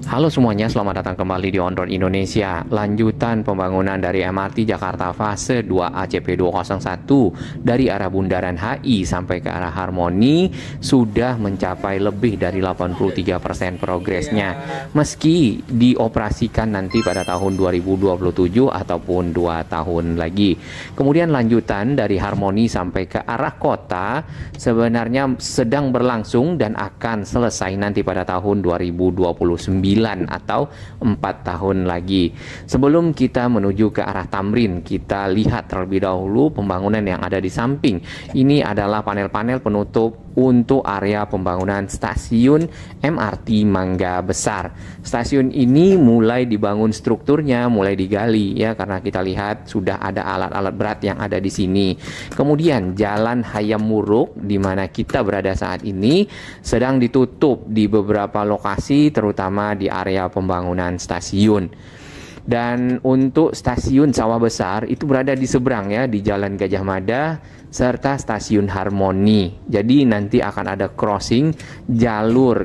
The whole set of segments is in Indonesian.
Halo semuanya, selamat datang kembali di On Road Indonesia. Lanjutan pembangunan dari MRT Jakarta fase 2 ACP 201 dari arah Bundaran HI sampai ke arah Harmoni sudah mencapai lebih dari 83% progresnya. Meski dioperasikan nanti pada tahun 2027 ataupun 2 tahun lagi. Kemudian lanjutan dari Harmoni sampai ke arah kota sebenarnya sedang berlangsung dan akan selesai nanti pada tahun 2029 atau 4 tahun lagi. Sebelum kita menuju ke arah Tamrin, kita lihat terlebih dahulu pembangunan yang ada di samping. Ini adalah panel-panel penutup untuk area pembangunan stasiun MRT Mangga Besar. Stasiun ini mulai dibangun strukturnya, mulai digali ya, karena kita lihat sudah ada alat-alat berat yang ada di sini. Kemudian Jalan Hayam Wuruk di mana kita berada saat ini sedang ditutup di beberapa lokasi, terutama di area pembangunan stasiun. Dan untuk stasiun Sawah Besar itu berada di seberang ya, di Jalan Gajah Mada serta stasiun Harmoni. Jadi nanti akan ada crossing jalur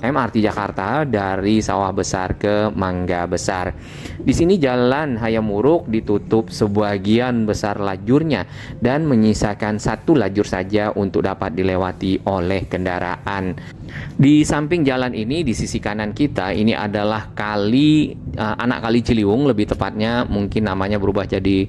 MRT Jakarta dari Sawah Besar ke Mangga Besar. Di sini Jalan Hayam Wuruk ditutup sebagian besar lajurnya dan menyisakan satu lajur saja untuk dapat dilewati oleh kendaraan. Di samping jalan ini, di sisi kanan kita, ini adalah kali anak kali Ciliwung, lebih tepatnya mungkin namanya berubah jadi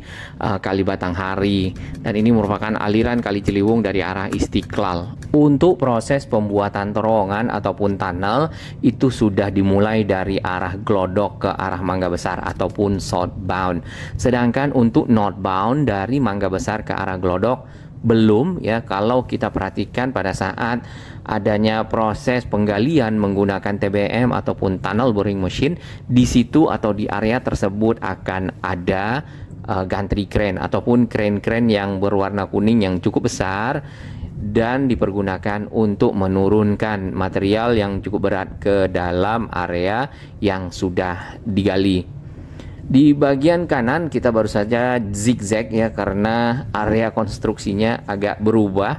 Kali Batanghari, dan ini merupakan aliran Kali Ciliwung dari arah Istiqlal. Untuk proses pembuatan terowongan ataupun tunnel itu sudah dimulai dari arah Glodok ke arah Mangga Besar ataupun southbound. Sedangkan untuk northbound dari Mangga Besar ke arah Glodok belum ya. Kalau kita perhatikan pada saat adanya proses penggalian menggunakan TBM ataupun tunnel boring machine, di situ atau di area tersebut akan ada gantry crane ataupun crane-crane yang berwarna kuning yang cukup besar dan dipergunakan untuk menurunkan material yang cukup berat ke dalam area yang sudah digali. Di bagian kanan kita baru saja zigzag ya, karena area konstruksinya agak berubah.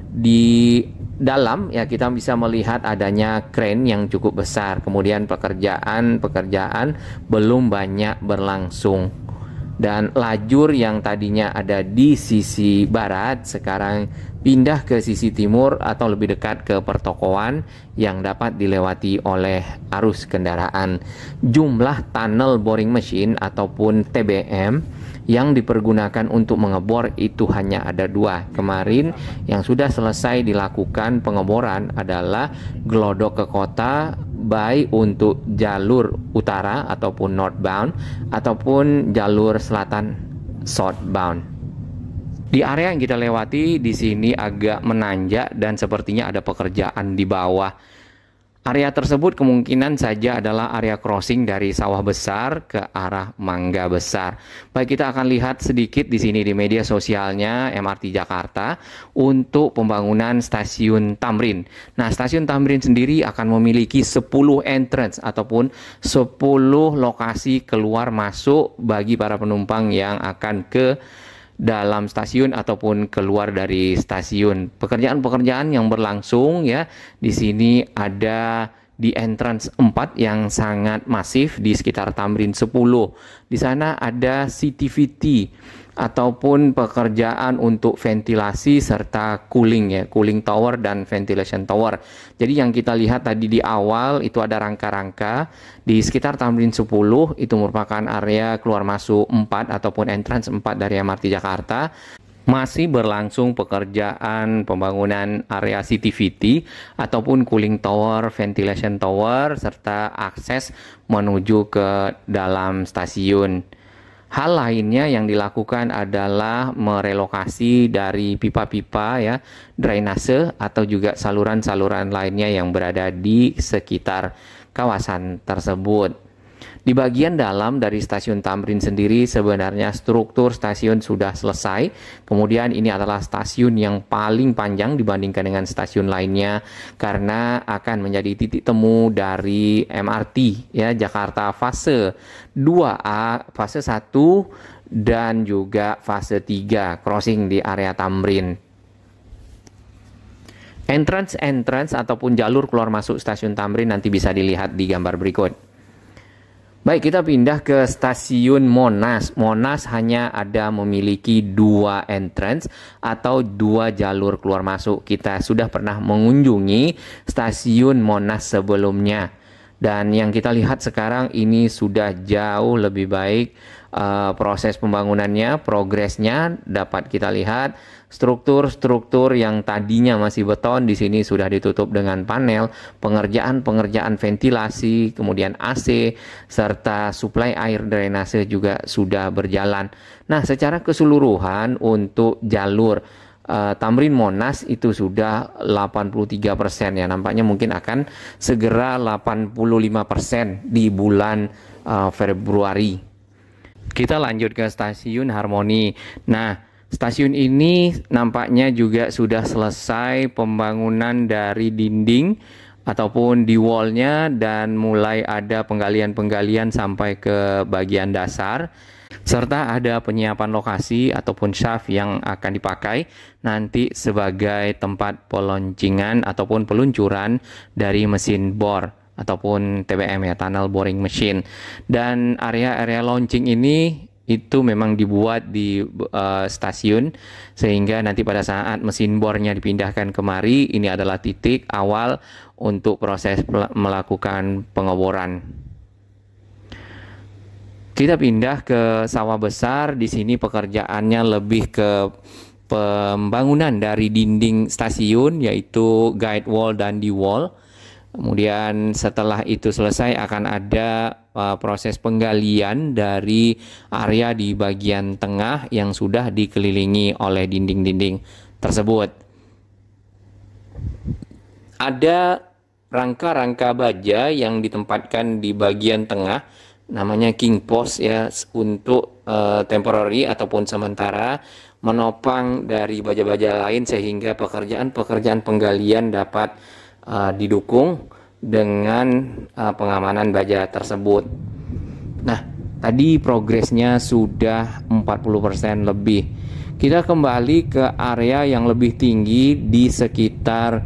Di dalam ya kita bisa melihat adanya crane yang cukup besar. Kemudian pekerjaan belum banyak berlangsung. Dan lajur yang tadinya ada di sisi barat sekarang pindah ke sisi timur atau lebih dekat ke pertokoan yang dapat dilewati oleh arus kendaraan. Jumlah tunnel boring machine ataupun TBM yang dipergunakan untuk mengebor itu hanya ada 2. Kemarin yang sudah selesai dilakukan pengeboran adalah Glodok ke kota, baik untuk jalur utara ataupun northbound ataupun jalur selatan southbound. Di area yang kita lewati di sini agak menanjak dan sepertinya ada pekerjaan di bawah. Area tersebut kemungkinan saja adalah area crossing dari Sawah Besar ke arah Mangga Besar. Baik, kita akan lihat sedikit di sini di media sosialnya MRT Jakarta untuk pembangunan stasiun Tamrin. Nah, stasiun Tamrin sendiri akan memiliki 10 entrance ataupun 10 lokasi keluar masuk bagi para penumpang yang akan ke dalam stasiun ataupun keluar dari stasiun. Pekerjaan-pekerjaan yang berlangsung ya. Di sini ada di entrance 4 yang sangat masif di sekitar Tamrin 10. Di sana ada CTVT ataupun pekerjaan untuk ventilasi serta cooling ya, cooling tower dan ventilation tower. Jadi yang kita lihat tadi di awal itu ada rangka-rangka di sekitar Tamrin 10, itu merupakan area keluar masuk 4 ataupun entrance 4 dari MRT Jakarta. Masih berlangsung pekerjaan pembangunan area CTVT ataupun cooling tower, ventilation tower serta akses menuju ke dalam stasiun. Hal lainnya yang dilakukan adalah merelokasi dari pipa-pipa ya, drainase atau juga saluran-saluran lainnya yang berada di sekitar kawasan tersebut. Di bagian dalam dari stasiun Tamrin sendiri sebenarnya struktur stasiun sudah selesai. Kemudian ini adalah stasiun yang paling panjang dibandingkan dengan stasiun lainnya karena akan menjadi titik temu dari MRT ya, Jakarta fase 2A, fase 1 dan juga fase 3 crossing di area Tamrin. Entrance ataupun jalur keluar masuk stasiun Tamrin nanti bisa dilihat di gambar berikut. Baik, kita pindah ke stasiun Monas. Monas hanya ada memiliki 2 entrance atau 2 jalur keluar masuk. Kita sudah pernah mengunjungi stasiun Monas sebelumnya. Dan yang kita lihat sekarang ini sudah jauh lebih baik proses pembangunannya, progresnya dapat kita lihat. Struktur-struktur yang tadinya masih beton di sini sudah ditutup dengan panel, pengerjaan ventilasi, kemudian AC serta suplai air drainase juga sudah berjalan. Nah, secara keseluruhan untuk jalur Tamrin Monas itu sudah 83% ya. Nampaknya mungkin akan segera 85% di bulan Februari. Kita lanjut ke stasiun Harmoni. Nah, stasiun ini nampaknya juga sudah selesai pembangunan dari dinding ataupun di wallnya dan mulai ada penggalian-penggalian sampai ke bagian dasar. Serta ada penyiapan lokasi ataupun shaft yang akan dipakai nanti sebagai tempat peloncingan ataupun peluncuran dari mesin bor ataupun TBM ya, tunnel boring machine. Dan area-area launching ini itu memang dibuat di stasiun sehingga nanti pada saat mesin bornya dipindahkan kemari, ini adalah titik awal untuk proses melakukan pengeboran. Kita pindah ke sawah besar. Di sini pekerjaannya lebih ke pembangunan dari dinding stasiun, yaitu guide wall dan D-wall. Kemudian setelah itu selesai akan ada proses penggalian dari area di bagian tengah yang sudah dikelilingi oleh dinding-dinding tersebut. Ada rangka-rangka baja yang ditempatkan di bagian tengah, namanya king post ya, untuk temporary ataupun sementara menopang dari baja-baja lain sehingga pekerjaan penggalian dapat didukung dengan pengamanan baja tersebut. Nah, tadi progresnya sudah 40% lebih. Kita kembali ke area yang lebih tinggi di sekitar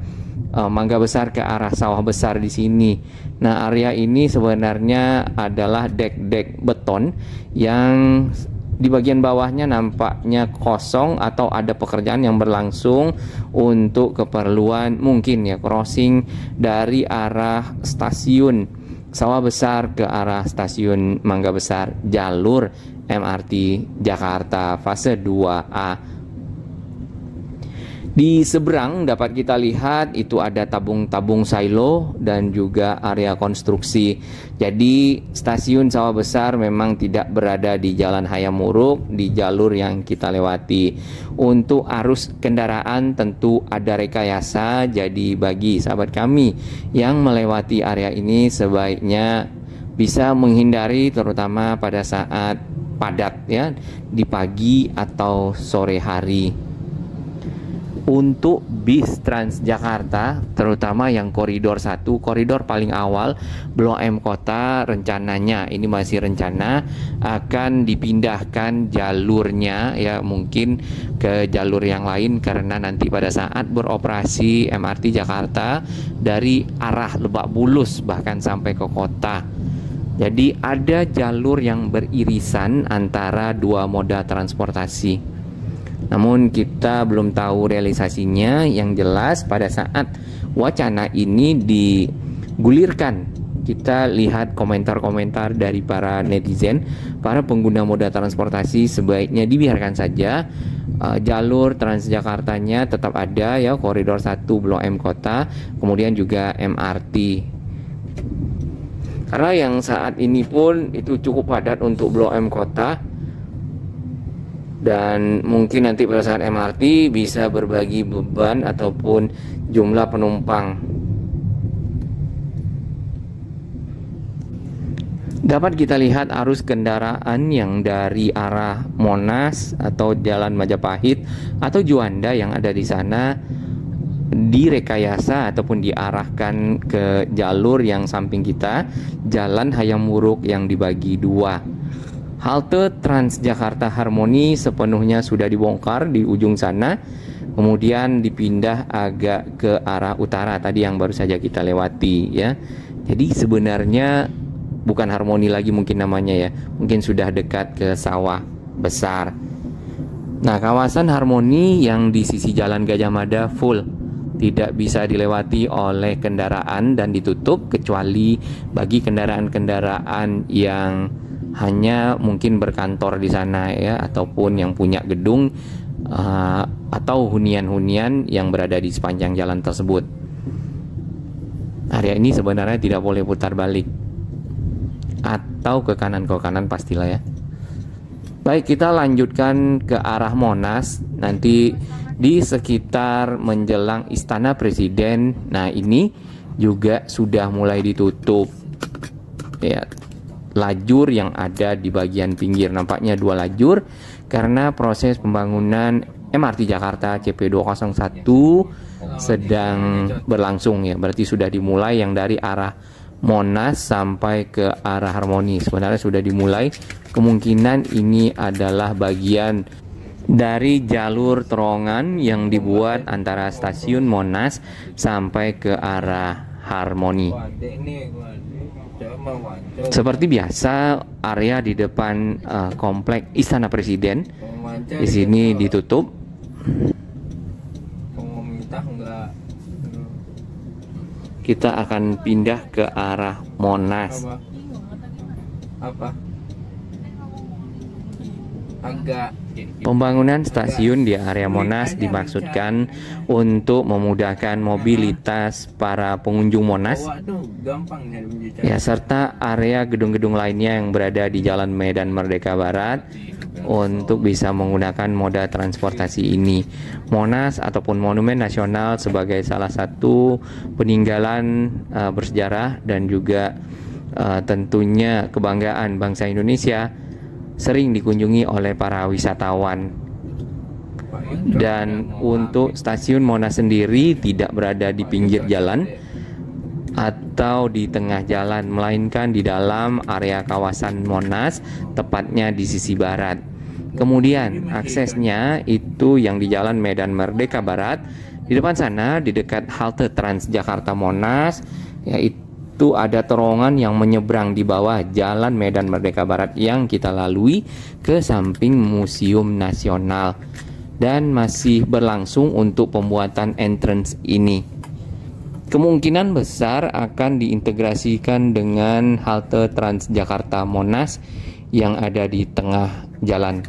Mangga Besar ke arah Sawah Besar di sini. Nah, area ini sebenarnya adalah dek-dek beton yang di bagian bawahnya nampaknya kosong atau ada pekerjaan yang berlangsung untuk keperluan mungkin ya crossing dari arah stasiun Sawah Besar ke arah stasiun Mangga Besar jalur MRT Jakarta fase 2A. Di seberang dapat kita lihat itu ada tabung-tabung silo dan juga area konstruksi. Jadi stasiun Sawah Besar memang tidak berada di Jalan Hayam Wuruk, di jalur yang kita lewati. Untuk arus kendaraan tentu ada rekayasa, jadi bagi sahabat kami yang melewati area ini sebaiknya bisa menghindari terutama pada saat padat ya, di pagi atau sore hari. Untuk bis Transjakarta, terutama yang koridor 1, koridor paling awal, Blok M Kota, rencananya, ini masih rencana, akan dipindahkan jalurnya ya mungkin ke jalur yang lain karena nanti pada saat beroperasi MRT Jakarta dari arah Lebak Bulus bahkan sampai ke kota. Jadi ada jalur yang beririsan antara dua moda transportasi. Namun kita belum tahu realisasinya. Yang jelas pada saat wacana ini digulirkan, kita lihat komentar-komentar dari para netizen, para pengguna moda transportasi sebaiknya dibiarkan saja jalur Transjakartanya tetap ada ya, koridor 1 Blok M Kota, kemudian juga MRT. Karena yang saat ini pun itu cukup padat untuk Blok M Kota. Dan mungkin nanti pada saat MRT bisa berbagi beban ataupun jumlah penumpang. Dapat kita lihat arus kendaraan yang dari arah Monas atau Jalan Majapahit atau Juanda yang ada di sana direkayasa ataupun diarahkan ke jalur yang samping kita, Jalan Hayam Wuruk yang dibagi dua. Halte Transjakarta Harmoni sepenuhnya sudah dibongkar di ujung sana. kemudian dipindah agak ke arah utara tadi yang baru saja kita lewati ya. Jadi sebenarnya bukan Harmoni lagi mungkin namanya ya, mungkin sudah dekat ke sawah besar. Nah, kawasan Harmoni yang di sisi Jalan Gajah Mada full, tidak bisa dilewati oleh kendaraan dan ditutup kecuali bagi kendaraan-kendaraan yang hanya mungkin berkantor di sana ya, ataupun yang punya gedung atau hunian-hunian yang berada di sepanjang jalan tersebut. Area ini sebenarnya tidak boleh putar balik atau ke kanan pastilah ya. Baik, kita lanjutkan ke arah Monas. Nanti di sekitar menjelang Istana Presiden, nah ini juga sudah mulai ditutup ya, lajur yang ada di bagian pinggir, nampaknya 2 lajur karena proses pembangunan MRT Jakarta CP201 sedang berlangsung ya. Berarti sudah dimulai yang dari arah Monas sampai ke arah Harmoni sebenarnya sudah dimulai. Kemungkinan ini adalah bagian dari jalur terowongan yang dibuat antara stasiun Monas sampai ke arah Harmoni. Seperti biasa, area di depan komplek Istana Presiden di sini ditutup. Kita akan pindah ke arah Monas. Pembangunan stasiun di area Monas dimaksudkan untuk memudahkan mobilitas para pengunjung Monas ya, serta area gedung-gedung lainnya yang berada di Jalan Medan Merdeka Barat untuk bisa menggunakan moda transportasi ini. Monas ataupun Monumen Nasional sebagai salah satu peninggalan bersejarah dan juga tentunya kebanggaan bangsa Indonesia sering dikunjungi oleh para wisatawan. Dan untuk stasiun Monas sendiri tidak berada di pinggir jalan atau di tengah jalan, melainkan di dalam area kawasan Monas, tepatnya di sisi barat. Kemudian aksesnya itu yang di Jalan Medan Merdeka Barat. Di depan sana, di dekat halte Transjakarta Monas, yaitu ada terowongan yang menyeberang di bawah Jalan Medan Merdeka Barat yang kita lalui ke samping Museum Nasional, dan masih berlangsung untuk pembuatan entrance ini. Kemungkinan besar akan diintegrasikan dengan halte Transjakarta Monas yang ada di tengah jalan.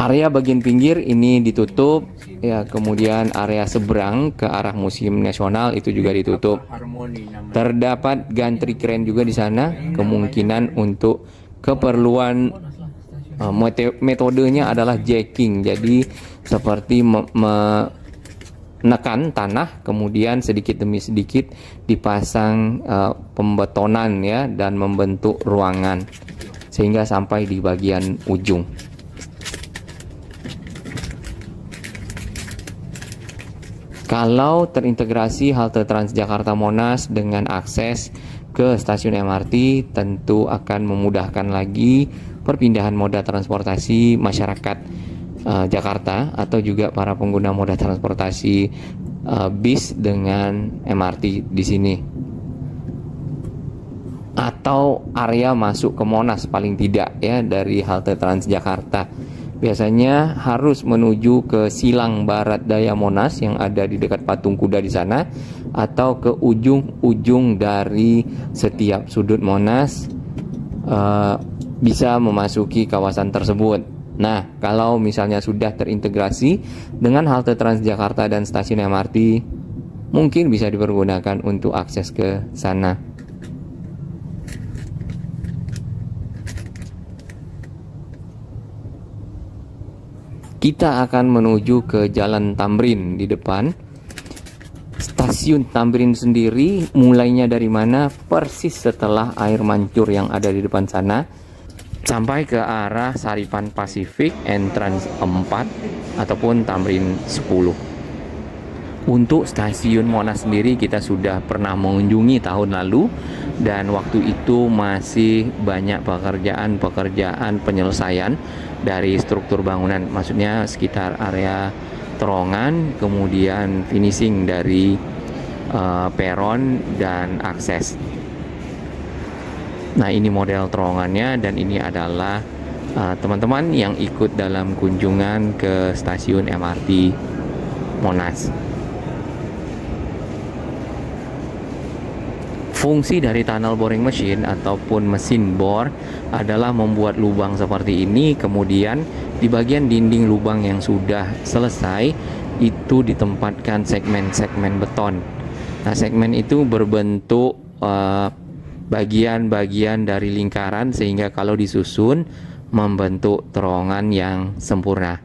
Area bagian pinggir ini ditutup ya, kemudian area seberang ke arah Museum Nasional itu juga ditutup. Terdapat gantri kren juga di sana, kemungkinan untuk keperluan metodenya adalah jacking. Jadi seperti menekan tanah, kemudian sedikit demi sedikit dipasang pembetonan ya, dan membentuk ruangan sehingga sampai di bagian ujung. Kalau terintegrasi halte Transjakarta Monas dengan akses ke stasiun MRT, tentu akan memudahkan lagi perpindahan moda transportasi masyarakat Jakarta atau juga para pengguna moda transportasi bis dengan MRT di sini, atau area masuk ke Monas paling tidak ya dari halte Transjakarta. Biasanya harus menuju ke Silang Barat Daya Monas yang ada di dekat patung kuda di sana, atau ke ujung-ujung dari setiap sudut Monas bisa memasuki kawasan tersebut. Nah, kalau misalnya sudah terintegrasi dengan halte Transjakarta dan stasiun MRT, mungkin bisa dipergunakan untuk akses ke sana. Kita akan menuju ke Jalan Tamrin di depan. Stasiun Tamrin sendiri mulainya dari mana? Persis setelah air mancur yang ada di depan sana, sampai ke arah Saripan Pasifik Entrance 4 ataupun Tamrin 10. Untuk stasiun Monas sendiri kita sudah pernah mengunjungi tahun lalu. dan waktu itu masih banyak pekerjaan penyelesaian dari struktur bangunan, maksudnya sekitar area terowongan, kemudian finishing dari peron dan akses. Nah, ini model terowongannya, dan ini adalah teman-teman yang ikut dalam kunjungan ke stasiun MRT Monas. Fungsi dari tunnel boring machine ataupun mesin bor adalah membuat lubang seperti ini, kemudian di bagian dinding lubang yang sudah selesai itu ditempatkan segmen-segmen beton. Nah, segmen itu berbentuk bagian-bagian dari lingkaran, sehingga kalau disusun membentuk terowongan yang sempurna.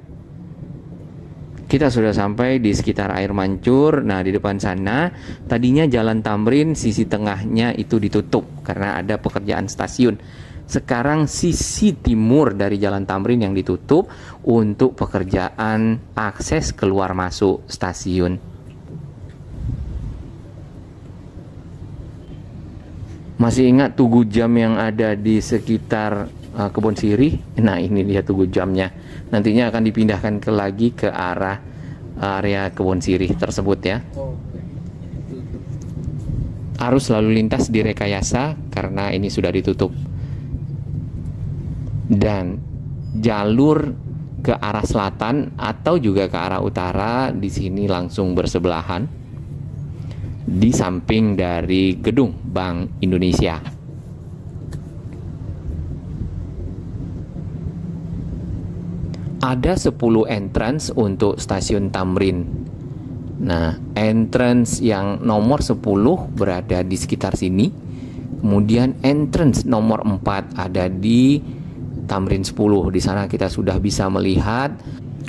Kita sudah sampai di sekitar air mancur. Nah, di depan sana tadinya Jalan Tamrin sisi tengahnya itu ditutup karena ada pekerjaan stasiun. Sekarang sisi timur dari Jalan Tamrin yang ditutup untuk pekerjaan akses keluar masuk stasiun. Masih ingat Tugu Jam yang ada di sekitar Kebon Sirih? Nah, ini dia Tugu Jamnya. Nantinya akan dipindahkan lagi ke arah area Kebon Sirih tersebut ya. Arus lalu lintas direkayasa karena ini sudah ditutup. Dan jalur ke arah selatan atau juga ke arah utara di sini langsung bersebelahan di samping dari gedung Bank Indonesia. Ada 10 entrance untuk stasiun Tamrin. Nah, entrance yang nomor 10 berada di sekitar sini. Kemudian entrance nomor 4 ada di Tamrin 10. Di sana kita sudah bisa melihat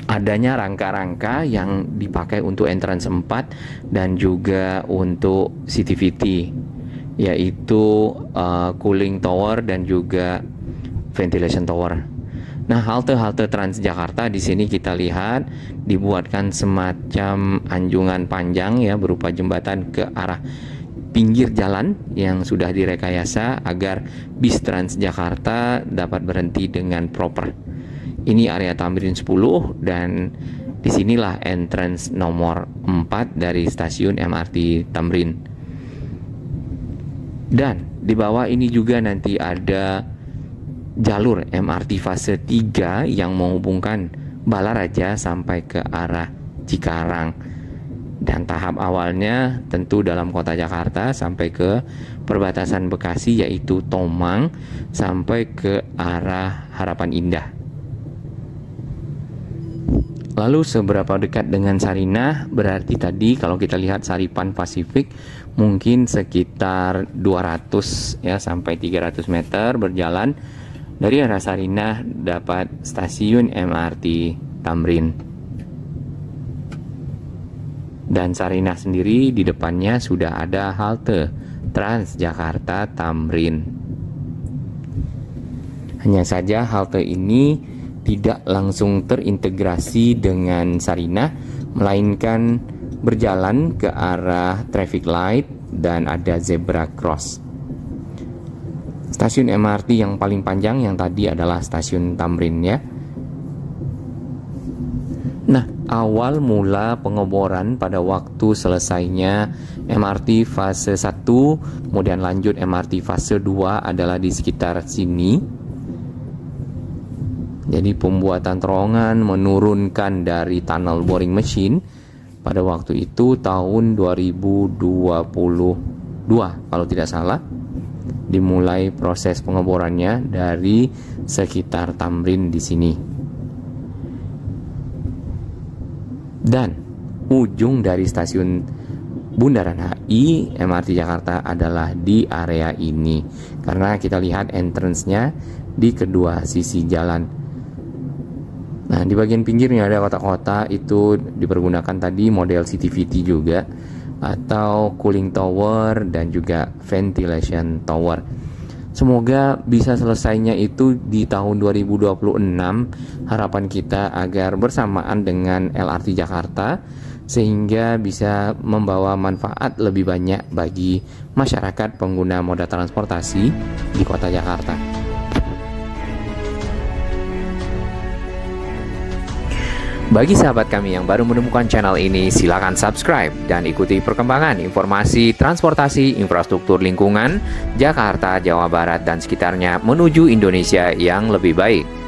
adanya rangka-rangka yang dipakai untuk entrance 4 dan juga untuk CTVT, yaitu cooling tower dan juga ventilation tower. Nah, halte-halte Transjakarta di sini kita lihat dibuatkan semacam anjungan panjang ya, berupa jembatan ke arah pinggir jalan yang sudah direkayasa agar bis Transjakarta dapat berhenti dengan proper. Ini area Tamrin 10 dan disinilah entrance nomor 4 dari stasiun MRT Tamrin. Dan di bawah ini juga nanti ada jalur MRT fase 3 yang menghubungkan Balaraja sampai ke arah Cikarang. Dan tahap awalnya tentu dalam kota Jakarta sampai ke perbatasan Bekasi, yaitu Tomang sampai ke arah Harapan Indah. Lalu seberapa dekat dengan Sarinah? Berarti tadi kalau kita lihat Saripan Pasifik mungkin sekitar 200 ya sampai 300 meter berjalan dari arah Sarinah dapat stasiun MRT Tamrin. Dan Sarinah sendiri di depannya sudah ada halte Transjakarta Tamrin. Hanya saja halte ini tidak langsung terintegrasi dengan Sarinah, melainkan berjalan ke arah traffic light dan ada zebra cross. Stasiun MRT yang paling panjang yang tadi adalah stasiun Tamrin ya. Nah, awal mula pengeboran pada waktu selesainya MRT fase 1, kemudian lanjut MRT fase 2 adalah di sekitar sini. Jadi pembuatan terowongan menurunkan dari tunnel boring machine pada waktu itu tahun 2022 kalau tidak salah. Dimulai proses pengeborannya dari sekitar Tamrin di sini. Dan ujung dari stasiun Bundaran HI MRT Jakarta adalah di area ini. Karena kita lihat entrance-nya di kedua sisi jalan. Nah, di bagian pinggirnya ada kotak-kotak, itu dipergunakan tadi model CTVT juga, atau cooling tower dan juga ventilation tower. Semoga bisa selesainya itu di tahun 2026. Harapan kita agar bersamaan dengan LRT Jakarta sehingga bisa membawa manfaat lebih banyak bagi masyarakat pengguna moda transportasi di kota Jakarta. Bagi sahabat kami yang baru menemukan channel ini, silakan subscribe dan ikuti perkembangan informasi transportasi, infrastruktur lingkungan, Jakarta, Jawa Barat, dan sekitarnya menuju Indonesia yang lebih baik.